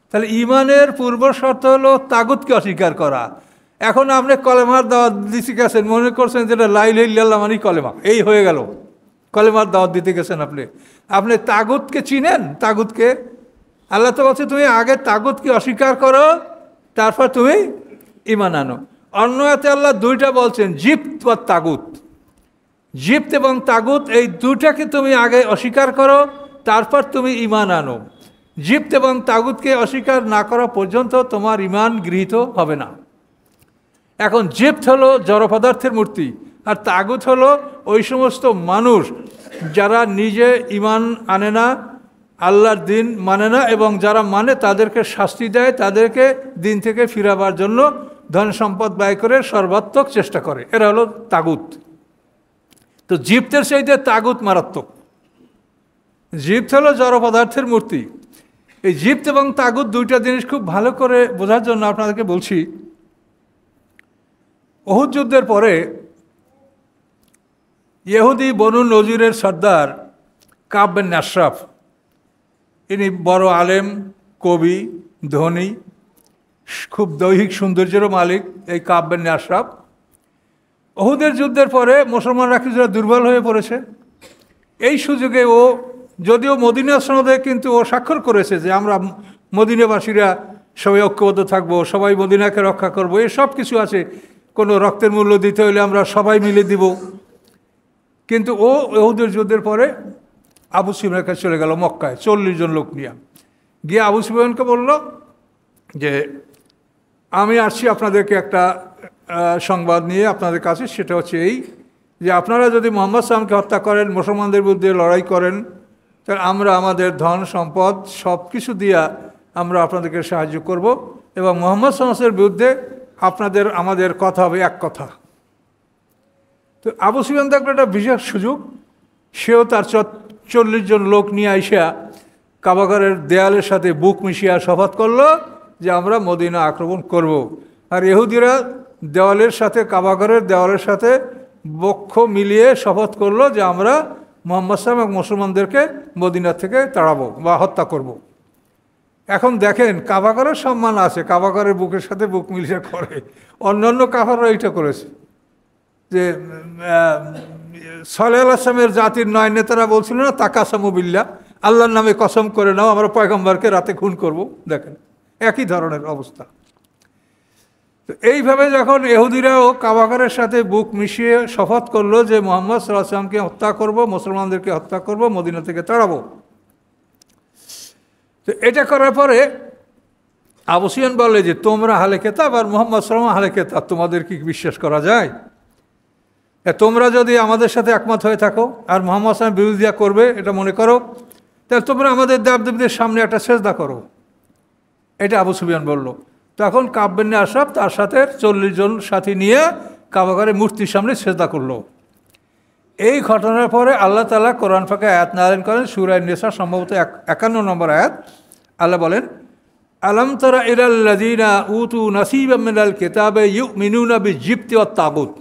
তাহলে ঈমানের পূর্ব শর্ত হলো তাগুতকে অস্বীকার করা। এখন আপনি কলেমার দাওয়াত দিতে গেছেন, মনে করছেন যেটা লা ইলাহা ইল্লাল্লাহ মানে কলেমা, এই হয়ে গেল, কলেমার দাওয়াত দিতে গেছেন আপনি তাগুতকে চিনেন? তাগুতকে আল্লাহ তো বলছে তুমি আগে তাগুতকে অস্বীকার করো, তারপর তুমি ঈমান আনো। অন্য আয়াতে আল্লাহ 2টা বলছেন, জিপ্ত বা তাগুত। জিপ্ত এবং তাগুত এই 2টাকে তুমি আগে অস্বীকার করো, তারপর তুমি ঈমান আনো। জিপ্ত এবং তাগুতকে অস্বীকার না করা পর্যন্ত তোমার ঈমান গৃহীত হবে না। এখন জিপ্ত হলো জড় পদার্থের মূর্তি, আর তাগুত হলো ওই সমস্ত মানুষ যারা নিজে ঈমান আনে না, আল্লাহর দিন মানে না এবং যারা মানে তাদেরকে শাস্তি দেয়, তাদেরকে দিন থেকে ফিরাবার জন্য ধন সম্পদ ব্যয় করে সর্বাত্মক চেষ্টা করে। এরা হলো তাগুত। তো জিপ্তের চাইতে তাগুত মারাত্মক। জিপ্ত হলো জড় পদার্থের মূর্তি। এই জিপ্ত এবং তাগুত দুইটা জিনিস খুব ভালো করে বোঝার জন্য আপনাদেরকে বলছি। উহুদ যুদ্ধের পরে ইহুদি বনু নজিরের সর্দার কাব বিন আশরাফ, ইনি বড় আলেম, কবি, ধনী, খুব দৈহিক সৌন্দর্যেরও মালিক এই কাব বিন আশরাফ। উহুদের যুদ্ধের পরে মুসলমানরা কিছুটা দুর্বল হয়ে পড়েছে। এই সুযোগে ও, যদিও মদিনা সনদে কিন্তু ও স্বাক্ষর করেছে যে আমরা মদিনাবাসীরা সবাই ঐক্যবদ্ধ থাকবো, সবাই মদিনাকে রক্ষা করবো, এই সব কিছু আছে, কোনো রক্তের মূল্য দিতে হলে আমরা সবাই মিলে দিব। কিন্তু ও উহুদের যুদ্ধের পরে আবু সুফিয়ানের কাছে চলে গেল মক্কায় 40 জন লোক নিয়ে। গিয়ে আবু সুফিয়ানকে বলল যে আমি আসছি আপনাদেরকে একটা সংবাদ নিয়ে আপনাদের কাছে, সেটা হচ্ছে এই যে আপনারা যদি মোহাম্মদ সাল্লামকে হত্যা করেন, মুসলমানদের বিরুদ্ধে লড়াই করেন, তাহলে আমরা আমাদের ধন সম্পদ সব কিছু দিয়া আমরা আপনাদেরকে সাহায্য করব এবং মোহাম্মদ সাল্লামের বিরুদ্ধে আমাদের কথা হবে এক কথা। তো আবু সুফিয়ান দেখলো একটা বিশেষ সুযোগ। সেও তার 40 জন লোক নিয়ে আইসা কাবাঘরের দেয়ালের সাথে বুক মিশিয়া শপথ করলো যে আমরা মদিনা আক্রমণ করব। আর ইহুদিরা দেওয়ালের সাথে, কাবাঘরের দেওয়ালের সাথে বক্ষ মিলিয়ে শপথ করলো যে আমরা মুহাম্মদ সাল্লাল্লাহু আলাইহি ওয়াসাল্লাম এবং মুসলমানদেরকে মদিনা থেকে তাড়াবো বা হত্যা করব। এখন দেখেন, কাবাঘরের সম্মান আছে, কাবাঘরের বুকের সাথে বুক মিলিয়ে করে। অন্যান্য কাফাররা এইটা করেছে যে সালেহ আলাইহিস সালামের জাতির 9 নেতারা বলছিল না, তাকাসামু বিল্লাহ, আল্লাহর নামে কসম করে নাও আমরা পয়গম্বরকে রাতে খুন করব। দেখেন একই ধরনের অবস্থা। তো এইভাবে যখন ইহুদিরাও কাবাঘরের সাথে বুক মিশিয়ে শপথ করলো যে মুহাম্মদ সাল্লাল্লাহু আলাইহি ওয়াসাল্লামকে হত্যা করব, মুসলমানদেরকে হত্যা করব, মদিনা থেকে তাড়াবো। তো এটা করার পরে আবু সুফিয়ান বলে যে তোমরা আহলে কিতাব আর মুহাম্মদ সাল্লাল্লাহু আলাইহি ওয়াসাল্লাম আহলে কিতাব, তোমাদের কি বিশ্বাস করা যায়? তোমরা যদি আমাদের সাথে একমত হয়ে থাকো আর মুহাম্মদ সাল্লাল্লাহু আলাইহি ওয়াসাল্লাম বিরোধিতা করবে এটা মনে করো, তাহলে তোমরা আমাদের দেবদেবীদের সামনে একটা সেজদা করো। এটা আবু সুফিয়ান বলল। তখন কাব বিন আশরাফ তার সাথে 40 জন সাথী নিয়ে কাবাঘরের মূর্তির সামনে সেজদা করলো। এই ঘটনার পরে আল্লাহ তাআলা কোরআন পাকে আয়াত নাযিল করেন, সূরা নিসা সম্ভবত 51 নম্বর আয়াত। আল্লাহ বলেন, আলাম তারা ইলাল্লাযীনা উতু নাসীবাম মিনাল কিতাবে ইউমিনুনা বিজিবতি ওয়াত তাগুত।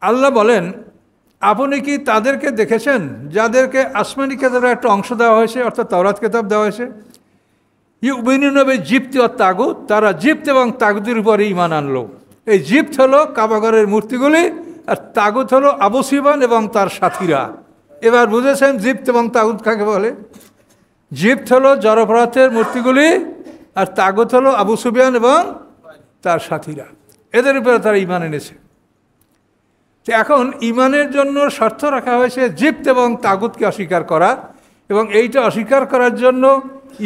আল্লাহ বলেন, আপনি কি তাদেরকে দেখেছেন যাদেরকে আসমানি কিতাবের একটা অংশ দেওয়া হয়েছে, অর্থাৎ তাওরাত কিতাব দেওয়া হয়েছে? ইউমিনুনা বিজিবতি ওয়াত তাগুত, তারা জিপ্ত এবং তাগুতের উপরে ঈমান আনলো। এই জিপ্ত হলো কাবাঘরের মূর্তিগুলি, আর তাগুত হলো আবু সুফিয়ান এবং তার সাথীরা। এবার বুঝেছেন জিপ্ত এবং তাগুত কাকে বলে? জিপ্ত হলো জড়পদার্থের মূর্তিগুলি, আর তাগুত হলো আবু সুফিয়ান এবং তার সাথীরা। এদের উপরে তারা ঈমান এনেছে। এখন ঈমানের জন্য শর্ত রাখা হয়েছে জিপ্ত এবং তাগুতকে অস্বীকার করা, এবং এইটা অস্বীকার করার জন্য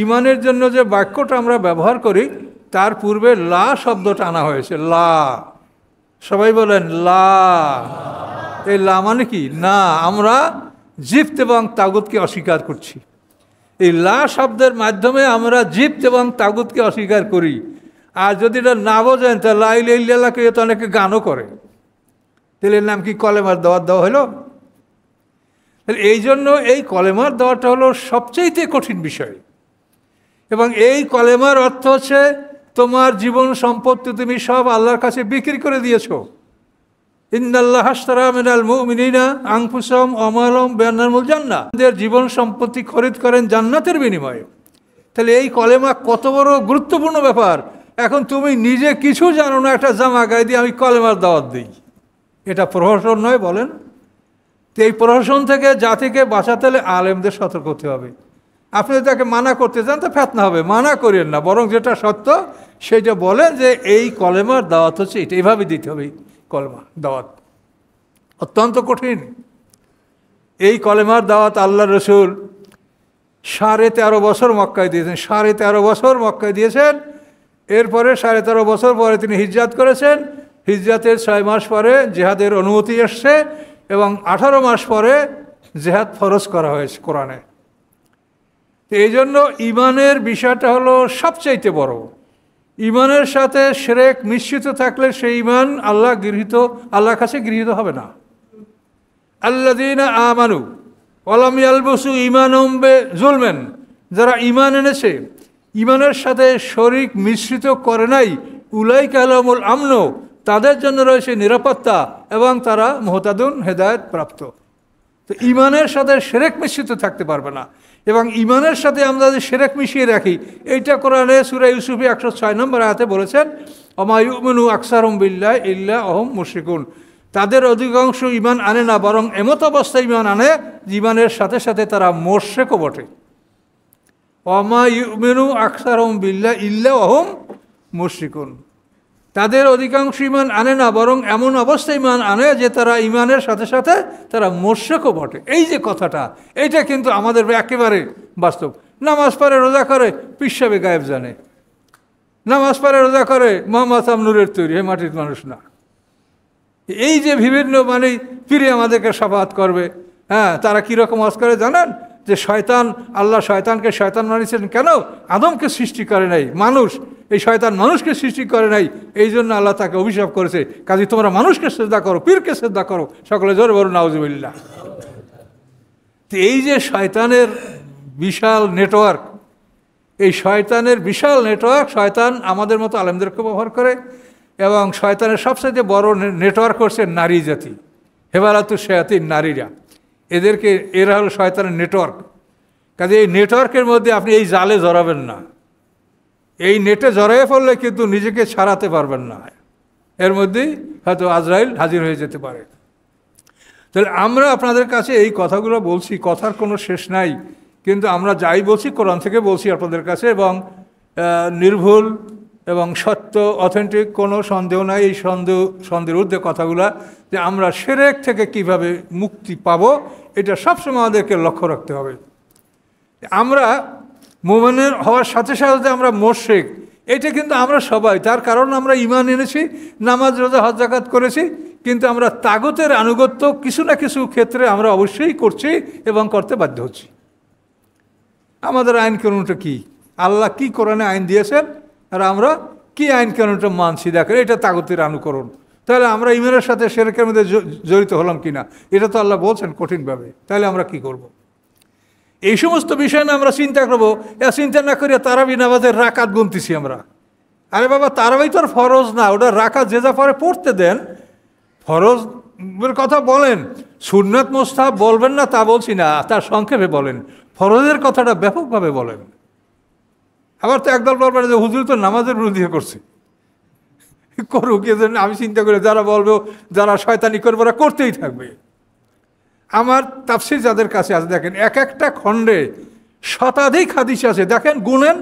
ঈমানের জন্য যে বাক্যটা আমরা ব্যবহার করি তার পূর্বে লা শব্দটা আনা হয়েছে। লা, সবাই বলেন লা। এই লা মানে কি? না, আমরা জিপ্ত এবং তাগুতকে অস্বীকার করছি। এই লা শব্দের মাধ্যমে আমরা জিপ্ত এবং তাগুতকে অস্বীকার করি। আর যদি এটা না বোঝেন তাহলে লা ইলাহা ইল্লাল্লাহকে তো অনেকে গানও করে, তাহলে এর নাম কি কলেমার দাওয়াত দেওয়া হলো? এই জন্য এই কলেমার দেওয়াটা হলো সবচেয়ে কঠিন বিষয়। এবং এই কলেমার অর্থ হচ্ছে তোমার জীবন সম্পত্তি তুমি সব আল্লাহর কাছে বিক্রি করে দিয়েছো। ইন্নাল্লাহা আশতারা মিনাল মুমিনিনা আনফুসাহুম ওয়া আমওয়ালাহুম বিআন্নাল জান্নাহ, তাদের জীবন সম্পত্তি খরিদ করেন জান্নাতের বিনিময়ে। তাহলে এই কলেমা কত বড় গুরুত্বপূর্ণ ব্যাপার। এখন তুমি নিজে কিছু জানো না, একটা জামা গায়ে দিয়ে আমি কলেমার দাওয়াত দিই, এটা প্রহসন নয়? বলেন তো এই প্রহসন থেকে জাতিকে বাঁচাতে হলে আলেমদের সতর্ক হতে হবে। আপনি যদি তাকে মানা করতে চান তো ফেতনা হবে, মানা করেন না, বরং যেটা সত্য সেইটা বলেন যে এই কলেমার দাওয়াত হচ্ছে এটা, এইভাবে দিতে হবে। কলেমা দাওয়াত অত্যন্ত কঠিন। এই কলেমার দাওয়াত আল্লাহ রসুল 13.5 বছর মক্কায় দিয়েছেন। 13.5 বছর মক্কায় দিয়েছেন। এরপরে 13.5 বছর পরে তিনি হিজরত করেছেন। হিজরতের 6 মাস পরে জেহাদের অনুমতি এসছে এবং 18 মাস পরে জেহাদ ফরজ করা হয়েছে কোরআনে। তো এই জন্য ইমানের বিষয়টা হলো সবচাইতে বড়। ইমানের সাথে শিরক মিশ্রিত থাকলে সেই ইমান আল্লাহর কাছে গৃহীত হবে না। আল্লাযীনা আমানু ওয়া লাম ইয়ালবিসু ঈমানাহুম বিযুলমিন, যারা ঈমান এনেছে ঈমানের সাথে শরীক মিশ্রিত করে নাই, উলাইকা লাহুমুল আমন, তাদের জন্য রয়েছে নিরাপত্তা এবং তারা মুহতাদুন, হেদায়েত প্রাপ্ত। তো ঈমানের সাথে শিরক মিশ্রিত থাকতে পারবে না। এবং ঈমানের সাথে আমরা যদি শিরক মিশিয়ে রাখি, এইটা কোরআনে সূরা ইউসুফে 106 নম্বর আয়াতে বলেছেন, ওমা ইউমিনু আকসারুহুম বিল্লাহি ইল্লা ওয়াহুম মুশরিকুন, তাদের অধিকাংশ ঈমান আনে না, বরং এমত অবস্থায় ঈমান আনে ঈমানের সাথে সাথে তারা মুশরিকও বটে। ওমা ইউমিনু আকসারুহুম বিল্লাহি ইল্লা ওয়াহুম মুশরিকুন, তাদের অধিকাংশ ঈমান আনে না, বরং এমন অবস্থায় ঈমান আনে যে তারা ঈমানের সাথে সাথে তারা মুশরিকও বটে। এই যে কথাটা, এইটা কিন্তু আমাদের একেবারে বাস্তব। নামাজ পড়ে, রোজা করে, পীর সাহেব গায়েব জানে। নামাজ পড়ে, রোজা করে, মোহাম্মদ নূরের তৈরি, হে মাটির মানুষ না। এই যে বিভিন্ন পীরে আমাদেরকে শাফাআত করবে, হ্যাঁ, তারা কীরকম ওয়াজ করে জানেন? যে আল্লাহ শয়তানকে শয়তান বানিয়েছেন কেন? আদমকে সৃষ্টি করে নাই, এই শয়তান মানুষকে সৃষ্টি করে নাই, এই জন্য আল্লাহ তাকে অভিশাপ করেছে, কাজে তোমরা মানুষকে শ্রদ্ধা করো, পীরকে শ্রদ্ধা করো। সকলে জোরে বলো নাউজুবিল্লাহ। তো এই যে শয়তানের বিশাল নেটওয়ার্ক, এই শয়তানের বিশাল নেটওয়ার্ক, শয়তান আমাদের মতো আলেমদেরকে ব্যবহার করে। এবং শয়তানের সবচেয়ে বড় নেটওয়ার্ক হচ্ছে নারী জাতি, হেবালাতু শায়াতিন, নারীরা। এরা হলো শয়তানের নেটওয়ার্ক। কাজে এই নেটওয়ার্কের মধ্যে আপনি এই জালে জড়াবেন না। এই নেটে জড়াইয়ে পড়লে কিন্তু নিজেকে ছাড়াতে পারবেন না, এর মধ্যেই হয়তো আজরাইল হাজির হয়ে যেতে পারে। তাহলে আমরা আপনাদের কাছে এই কথাগুলো বলছি, কথার কোনো শেষ নাই, কিন্তু আমরা যাই বলছি কোরআন থেকে বলছি আপনাদের কাছে, এবং নির্ভুল এবং সত্য, অথেন্টিক, কোনো সন্দেহ নাই। এই সন্দেহের ঊর্ধ্বে কথাগুলা, যে আমরা শিরক থেকে কিভাবে মুক্তি পাব, এটা সবসময় আমাদেরকে লক্ষ্য রাখতে হবে। আমরা মুমিনের হওয়ার সাথে সাথে আমরা মুশরিক, এটা কিন্তু আমরা সবাই। তার কারণ আমরা ঈমান এনেছি, নামাজ, রোজা, হজ, যাকাত করেছি, কিন্তু আমরা তাগুতের আনুগত্য কিছু না কিছু ক্ষেত্রে আমরা অবশ্যই করছি এবং করতে বাধ্য হচ্ছি। আমাদের আইন কানুনটা কি? আল্লাহ কি কোরআনে আইন দিয়েছেন, আর আমরা কি আইন কানুনটা মানছি, দেখেন এটা তাগুতের অনুকরণ। তাহলে আমরা ঈমানের সাথে শিরকের মধ্যে জড়িত হলাম কিনা, এটা তো আল্লাহ বলছেন কঠিনভাবে। তাহলে আমরা কি করব? এই সমস্ত বিষয় না আমরা চিন্তা করবো। চিন্তা না করিয়া তারাবি নামাজের রাকাত গুনতেছি আমরা। আরে বাবা, তারাবি তো আর ফরজ না, ওটা রাকাত যে যা পরে পড়তে দেন। ফরজের কথা বলেন, সুন্নাত মুস্তাহাব বলবেন না তা বলছি না, তার সংক্ষেপে বলেন। ফরজের কথাটা ব্যাপকভাবে বলেন। আবার তো একদল বলবেন যে হুজুর তো নামাজের বিরোধী করছে, করুক। আমি চিন্তা করি যারা বলবে, যারা শয়তানি করবে, ওরা করতেই থাকবে। আমার তাফসীর যাদের কাছে আছে, দেখেন এক একটা খণ্ডে শতাধিক হাদিস আছে। দেখেন, গুনেন,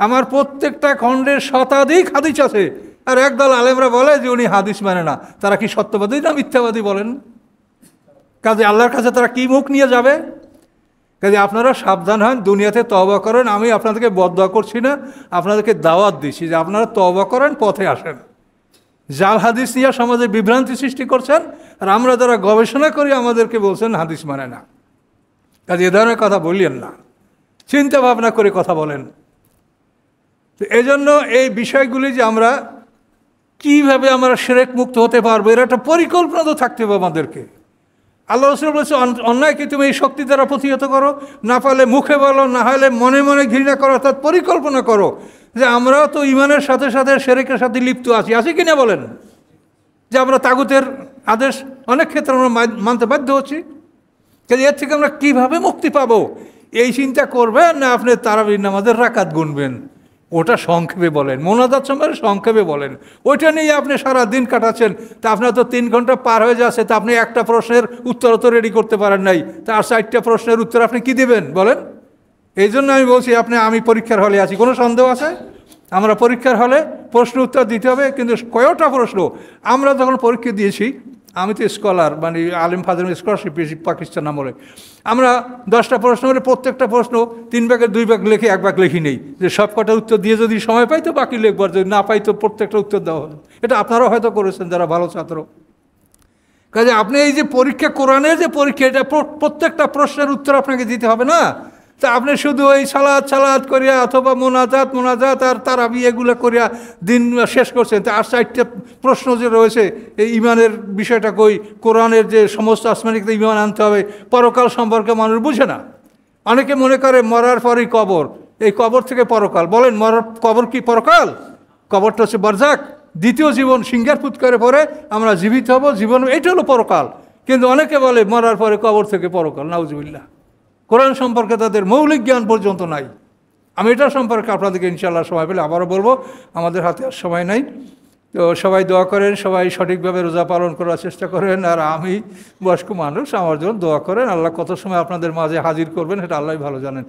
আমার প্রত্যেকটা খণ্ডে শতাধিক হাদিস আছে। আর একদল আলেমরা বলে যে উনি হাদিস মানে না। তারা কি সত্যবাদী না মিথ্যাবাদী বলেন? কাজে আল্লাহর কাছে তারা কি মুখ নিয়ে যাবে? কাজে আপনারা সাবধান হন, দুনিয়াতে তওবা করেন। আমি আপনাদেরকে বদদোয়া করছি না, আপনাদেরকে দাওয়াত দিচ্ছি যে আপনারা তওবা করেন, পথে আসেন। জাল হাদিস নিয়ে সমাজে বিভ্রান্তি সৃষ্টি করছেন, আর আমরা যারা গবেষণা করি আমাদেরকে বলছেন হাদিস মানে না। কাজে এ ধরনের কথা বললেন না, চিন্তা ভাবনা করে কথা বলেন। তো এজন্য এই বিষয়গুলি যে আমরা কীভাবে আমরা শিরক মুক্ত হতে পারবো, এর একটা পরিকল্পনা তো থাকতে হবে আমাদেরকে। আল্লাহ রাসূল বলেছে, অন্যায়কে তুমি এই শক্তি দ্বারা প্রতিহত করো, না পারলে মুখে বলো, না হলে মনে মনে ঘৃণা করো, অর্থাৎ পরিকল্পনা করো যে আমরাও তো ঈমানের সাথে সাথে শিরকের সাথে লিপ্ত আছি কিনা বলেন? যে আমরা তাগুতের আদেশ অনেক ক্ষেত্রে আমরা মানতে বাধ্য হচ্ছি। কিন্তু এর থেকে আমরা কীভাবে মুক্তি পাবো, এই চিন্তা করবেন না আপনি তারাবির নামাজের রাকাত গুনবেন, ওটা সংক্ষেপে বলেন। মোনাজাত সময় সংক্ষেপে বলেন, ওইটা নিয়ে আপনি সারা দিন কাটাচ্ছেন। তা আপনার তো 3 ঘন্টা পার হয়ে যাচ্ছে, তা আপনি একটা প্রশ্নের উত্তর তো রেডি করতে পারেন নাই, তার 4টা প্রশ্নের উত্তর আপনি কি দেবেন বলেন? এই জন্য আমি বলছি, আমি পরীক্ষার হলে আছি, কোনো সন্দেহ আছে? আমরা পরীক্ষার হলে প্রশ্ন উত্তর দিতে হবে, কিন্তু কয়টা প্রশ্ন। আমরা যখন পরীক্ষা দিয়েছি, আমি তো স্কলার, আলিম ফাজিল স্কলারশিপ পেয়েছি পাকিস্তান আমলে। আমরা 10টা প্রশ্ন হলে প্রত্যেকটা প্রশ্ন 3 ভাগের 2 ভাগ লিখে 1 ভাগ লিখি নেই, যে সব কটা উত্তর দিয়ে যদি সময় পাই তো বাকি লিখবার, যদি না পাই তো প্রত্যেকটা উত্তর দেওয়া হবে। এটা আপনারাও হয়তো করেছেন যারা ভালো ছাত্র। কাজে আপনি এই যে পরীক্ষা, কোরআনের যে পরীক্ষা, এটা প্রত্যেকটা প্রশ্নের উত্তর আপনাকে দিতে হবে না। তা আপনি শুধু ওই সালাদ করিয়া অথবা মোনাজাত আর তারাবি এগুলো করিয়া দিন শেষ করছেন। তা আর 4টা প্রশ্ন যে রয়েছে, এই ইমানের বিষয়টা কই, কোরআনের যে সমস্ত আসমানিক ইমান আনতে হবে, পরকাল সম্পর্কে মানুষ বুঝে না। অনেকে মনে করে মরার পরই কবর, এই কবর থেকে পরকাল। বলেন কবর কি পরকাল? কবরটা হচ্ছে বারজাক, দ্বিতীয় জীবন, সিংহার ফুৎকারে পরে আমরা জীবিত হব, জীবন, এটা হলো পরকাল। কিন্তু অনেকে বলে মরার পরে কবর থেকে পরকাল। নাউজুবিল্লাহ। কোরআন সম্পর্কে তাদের মৌলিক জ্ঞান পর্যন্ত নাই। আমি এটা সম্পর্কে আপনাদেরকে ইনশাআল্লাহ সময় পেলে আবারও বলবো, আমাদের হাতে আর সময় নাই। তো সবাই দোয়া করেন, সবাই সঠিকভাবে রোজা পালন করার চেষ্টা করেন। আর আমি বয়স্ক মানুষ, আমার জন্য দোয়া করেন। আল্লাহ কত সময় আপনাদের মাঝে হাজির করবেন সেটা আল্লাহই ভালো জানেন।